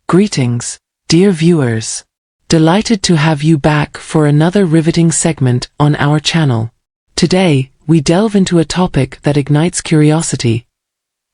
Greetings, dear viewers. Delighted to have you back for another riveting segment on our channel. Today, we delve into a topic that ignites curiosity: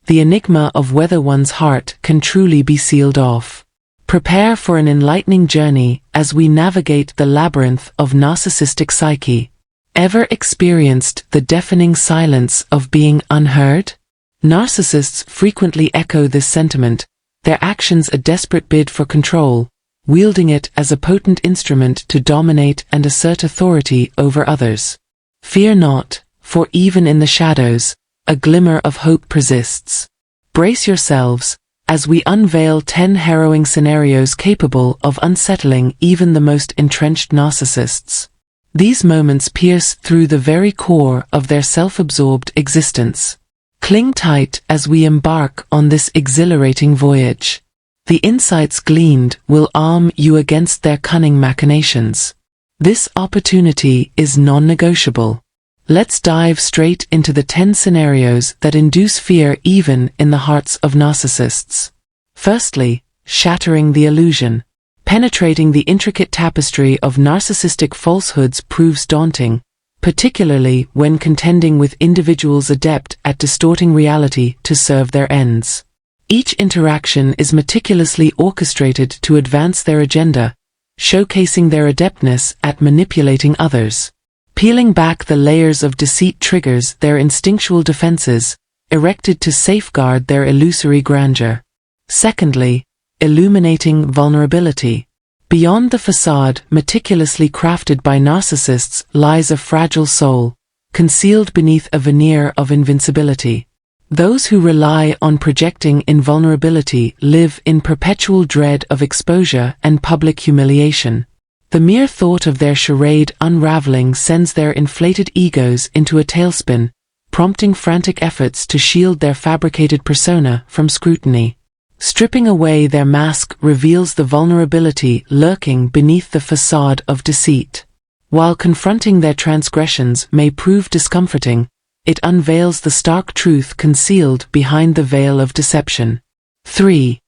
the enigma of whether one's heart can truly be sealed off. Prepare for an enlightening journey as we navigate the labyrinth of narcissistic psyche. Ever experienced the deafening silence of being unheard? Narcissists frequently echo this sentiment, their actions a desperate bid for control, wielding it as a potent instrument to dominate and assert authority over others. Fear not, for even in the shadows, a glimmer of hope persists. Brace yourselves, as we unveil 10 harrowing scenarios capable of unsettling even the most entrenched narcissists. These moments pierce through the very core of their self-absorbed existence. Cling tight as we embark on this exhilarating voyage. The insights gleaned will arm you against their cunning machinations. This opportunity is non-negotiable. Let's dive straight into the 10 scenarios that induce fear even in the hearts of narcissists. Firstly, shattering the illusion. Penetrating the intricate tapestry of narcissistic falsehoods proves daunting, particularly when contending with individuals adept at distorting reality to serve their ends. Each interaction is meticulously orchestrated to advance their agenda, showcasing their adeptness at manipulating others. Peeling back the layers of deceit triggers their instinctual defenses, erected to safeguard their illusory grandeur. Secondly, illuminating vulnerability. Beyond the facade meticulously crafted by narcissists lies a fragile soul, concealed beneath a veneer of invincibility. Those who rely on projecting invulnerability live in perpetual dread of exposure and public humiliation. The mere thought of their charade unraveling sends their inflated egos into a tailspin, prompting frantic efforts to shield their fabricated persona from scrutiny. Stripping away their mask reveals the vulnerability lurking beneath the facade of deceit. While confronting their transgressions may prove discomforting, it unveils the stark truth concealed behind the veil of deception. 3.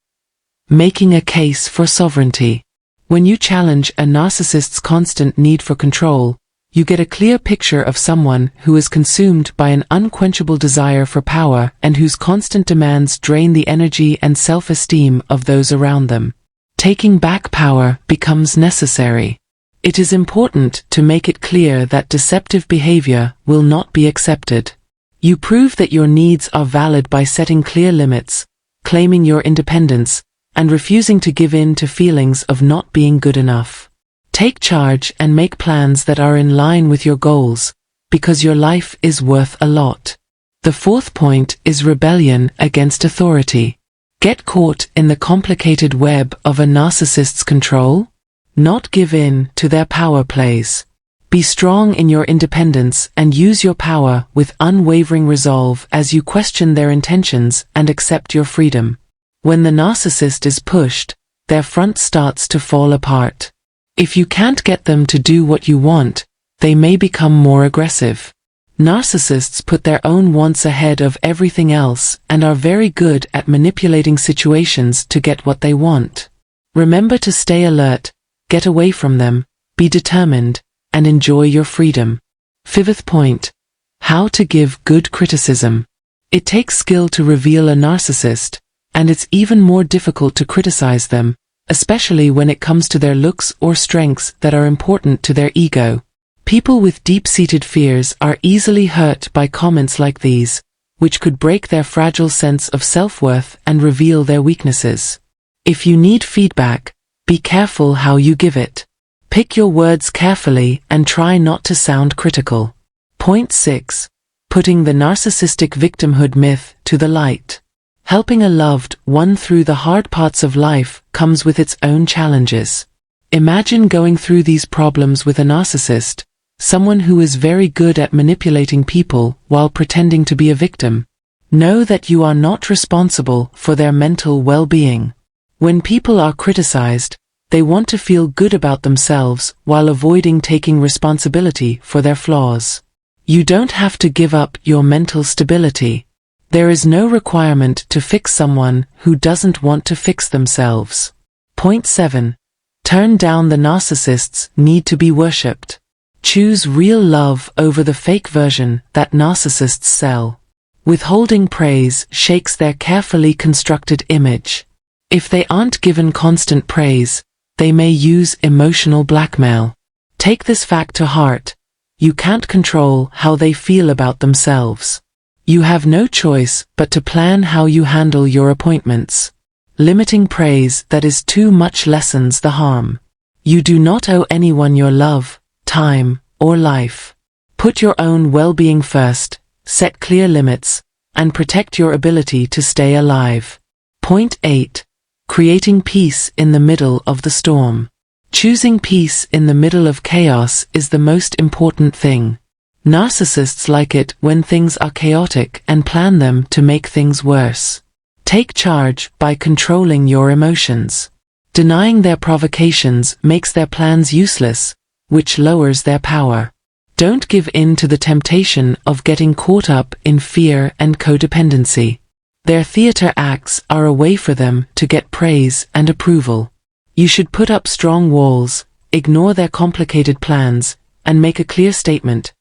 Making a case for sovereignty. When you challenge a narcissist's constant need for control, you get a clear picture of someone who is consumed by an unquenchable desire for power and whose constant demands drain the energy and self-esteem of those around them. Taking back power becomes necessary. It is important to make it clear that deceptive behavior will not be accepted. You prove that your needs are valid by setting clear limits, claiming your independence, and refusing to give in to feelings of not being good enough. Take charge and make plans that are in line with your goals, because your life is worth a lot. The fourth point is rebellion against authority. Get caught in the complicated web of a narcissist's control? Not give in to their power plays. Be strong in your independence and use your power with unwavering resolve as you question their intentions and accept your freedom. When the narcissist is pushed, their front starts to fall apart. If you can't get them to do what you want, they may become more aggressive. Narcissists put their own wants ahead of everything else and are very good at manipulating situations to get what they want. Remember to stay alert, get away from them, be determined, and enjoy your freedom. Fifth point: how to give good criticism. It takes skill to reveal a narcissist, and it's even more difficult to criticize them, especially when it comes to their looks or strengths that are important to their ego. People with deep-seated fears are easily hurt by comments like these, which could break their fragile sense of self-worth and reveal their weaknesses. If you need feedback, be careful how you give it. Pick your words carefully and try not to sound critical. Point 6. Putting the narcissistic victimhood myth to the light. Helping a loved one through the hard parts of life comes with its own challenges. Imagine going through these problems with a narcissist, someone who is very good at manipulating people while pretending to be a victim. Know that you are not responsible for their mental well-being. When people are criticized, they want to feel good about themselves while avoiding taking responsibility for their flaws. You don't have to give up your mental stability. There is no requirement to fix someone who doesn't want to fix themselves. Point 7. Turn down the narcissists need to be worshipped. Choose real love over the fake version that narcissists sell. Withholding praise shakes their carefully constructed image. If they aren't given constant praise, they may use emotional blackmail. Take this fact to heart. You can't control how they feel about themselves. You have no choice but to plan how you handle your appointments. Limiting praise that is too much lessens the harm. You do not owe anyone your love, time, or life. Put your own well-being first, set clear limits, and protect your ability to stay alive. Point 8. Creating peace in the middle of the storm. Choosing peace in the middle of chaos is the most important thing. Narcissists like it when things are chaotic and plan them to make things worse. Take charge by controlling your emotions. Denying their provocations makes their plans useless, which lowers their power. Don't give in to the temptation of getting caught up in fear and codependency. Their theater acts are a way for them to get praise and approval. You should put up strong walls, ignore their complicated plans, and make a clear statement.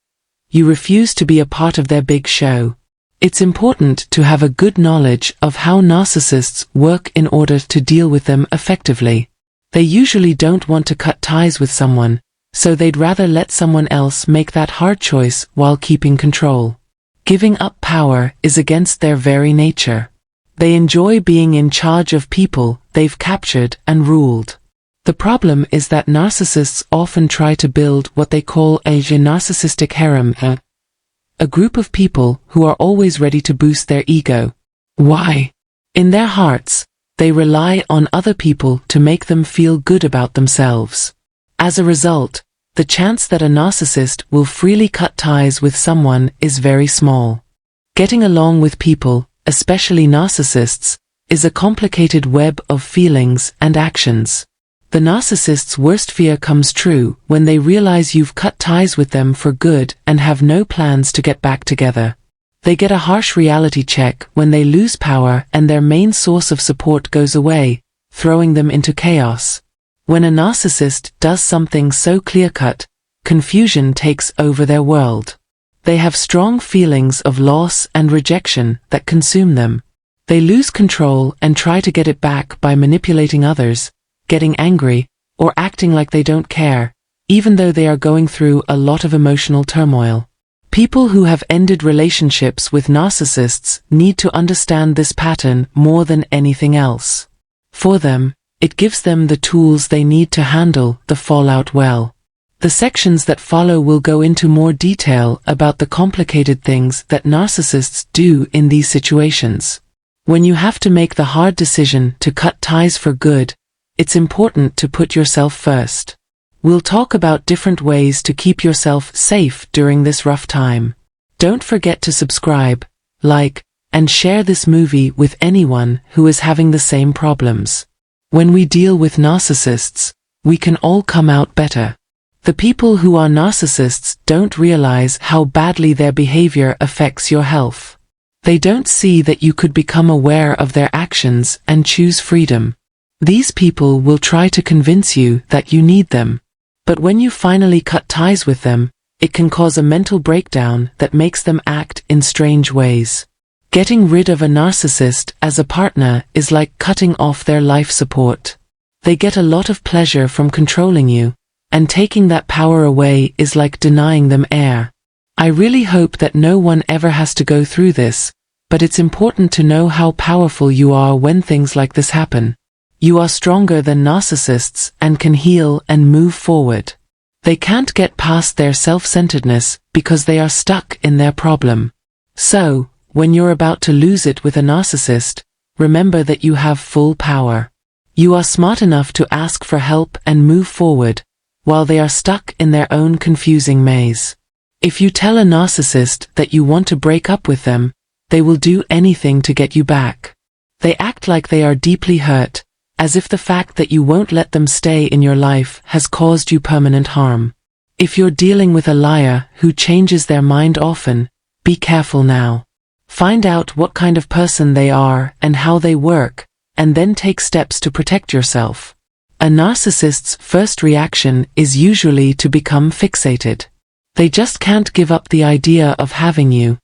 You refuse to be a part of their big show. It's important to have a good knowledge of how narcissists work in order to deal with them effectively. They usually don't want to cut ties with someone, so they'd rather let someone else make that hard choice while keeping control. Giving up power is against their very nature. They enjoy being in charge of people they've captured and ruled. The problem is that narcissists often try to build what they call a narcissistic harem, a group of people who are always ready to boost their ego. Why? In their hearts, they rely on other people to make them feel good about themselves. As a result, the chance that a narcissist will freely cut ties with someone is very small. Getting along with people, especially narcissists, is a complicated web of feelings and actions. The narcissist's worst fear comes true when they realize you've cut ties with them for good and have no plans to get back together. They get a harsh reality check when they lose power and their main source of support goes away, throwing them into chaos. When a narcissist does something so clear-cut, confusion takes over their world. They have strong feelings of loss and rejection that consume them. They lose control and try to get it back by manipulating others, getting angry, or acting like they don't care, even though they are going through a lot of emotional turmoil. People who have ended relationships with narcissists need to understand this pattern more than anything else. For them, it gives them the tools they need to handle the fallout well. The sections that follow will go into more detail about the complicated things that narcissists do in these situations. When you have to make the hard decision to cut ties for good, it's important to put yourself first. We'll talk about different ways to keep yourself safe during this rough time. Don't forget to subscribe, like, and share this movie with anyone who is having the same problems. When we deal with narcissists, we can all come out better. The people who are narcissists don't realize how badly their behavior affects your health. They don't see that you could become aware of their actions and choose freedom. These people will try to convince you that you need them. But when you finally cut ties with them, it can cause a mental breakdown that makes them act in strange ways. Getting rid of a narcissist as a partner is like cutting off their life support. They get a lot of pleasure from controlling you, and taking that power away is like denying them air. I really hope that no one ever has to go through this, but it's important to know how powerful you are when things like this happen. You are stronger than narcissists and can heal and move forward. They can't get past their self-centeredness because they are stuck in their problem. So, when you're about to lose it with a narcissist, remember that you have full power. You are smart enough to ask for help and move forward, while they are stuck in their own confusing maze. If you tell a narcissist that you want to break up with them, they will do anything to get you back. They act like they are deeply hurt, as if the fact that you won't let them stay in your life has caused you permanent harm. If you're dealing with a liar who changes their mind often, be careful now. Find out what kind of person they are and how they work, and then take steps to protect yourself. A narcissist's first reaction is usually to become fixated. They just can't give up the idea of having you,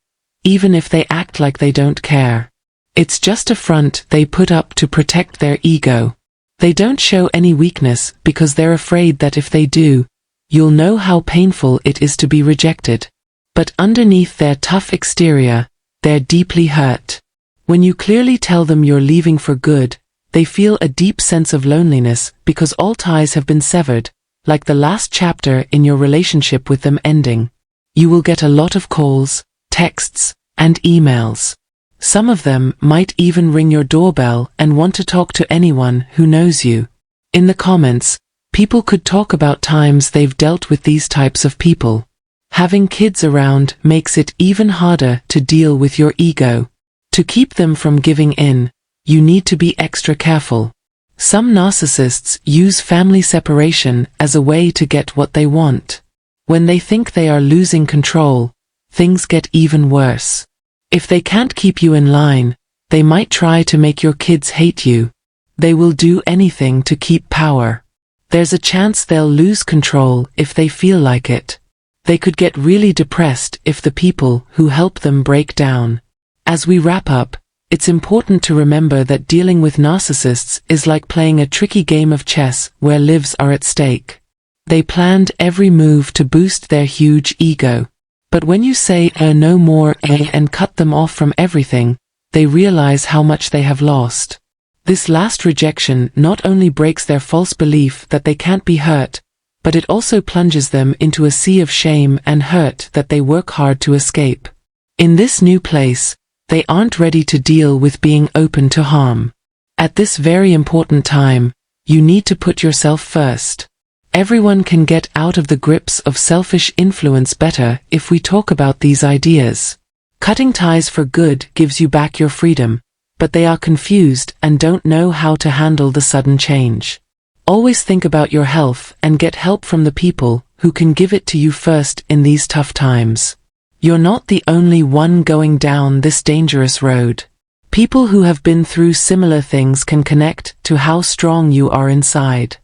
even if they act like they don't care. It's just a front they put up to protect their ego. They don't show any weakness because they're afraid that if they do, you'll know how painful it is to be rejected. But underneath their tough exterior, they're deeply hurt. When you clearly tell them you're leaving for good, they feel a deep sense of loneliness because all ties have been severed, like the last chapter in your relationship with them ending. You will get a lot of calls, texts, and emails. Some of them might even ring your doorbell and want to talk to anyone who knows you. In the comments, people could talk about times they've dealt with these types of people. Having kids around makes it even harder to deal with your ego. To keep them from giving in, you need to be extra careful. Some narcissists use family separation as a way to get what they want. When they think they are losing control, things get even worse. If they can't keep you in line, they might try to make your kids hate you. They will do anything to keep power. There's a chance they'll lose control if they feel like it. They could get really depressed if the people who help them break down. As we wrap up, it's important to remember that dealing with narcissists is like playing a tricky game of chess where lives are at stake. They planned every move to boost their huge ego. But when you say no more and cut them off from everything, they realize how much they have lost. This last rejection not only breaks their false belief that they can't be hurt, but it also plunges them into a sea of shame and hurt that they work hard to escape. In this new place, they aren't ready to deal with being open to harm. At this very important time, you need to put yourself first. Everyone can get out of the grips of selfish influence better if we talk about these ideas. Cutting ties for good gives you back your freedom, but they are confused and don't know how to handle the sudden change. Always think about your health and get help from the people who can give it to you first in these tough times. You're not the only one going down this dangerous road. People who have been through similar things can connect to how strong you are inside.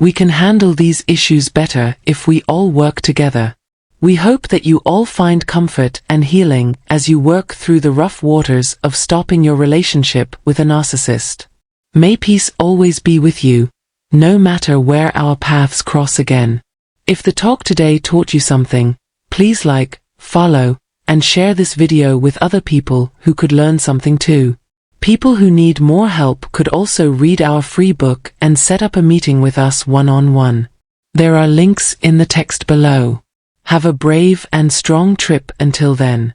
We can handle these issues better if we all work together. We hope that you all find comfort and healing as you work through the rough waters of stopping your relationship with a narcissist. May peace always be with you, no matter where our paths cross again. If the talk today taught you something, please like, follow, and share this video with other people who could learn something too. People who need more help could also read our free book and set up a meeting with us one-on-one. There are links in the text below. Have a brave and strong trip until then.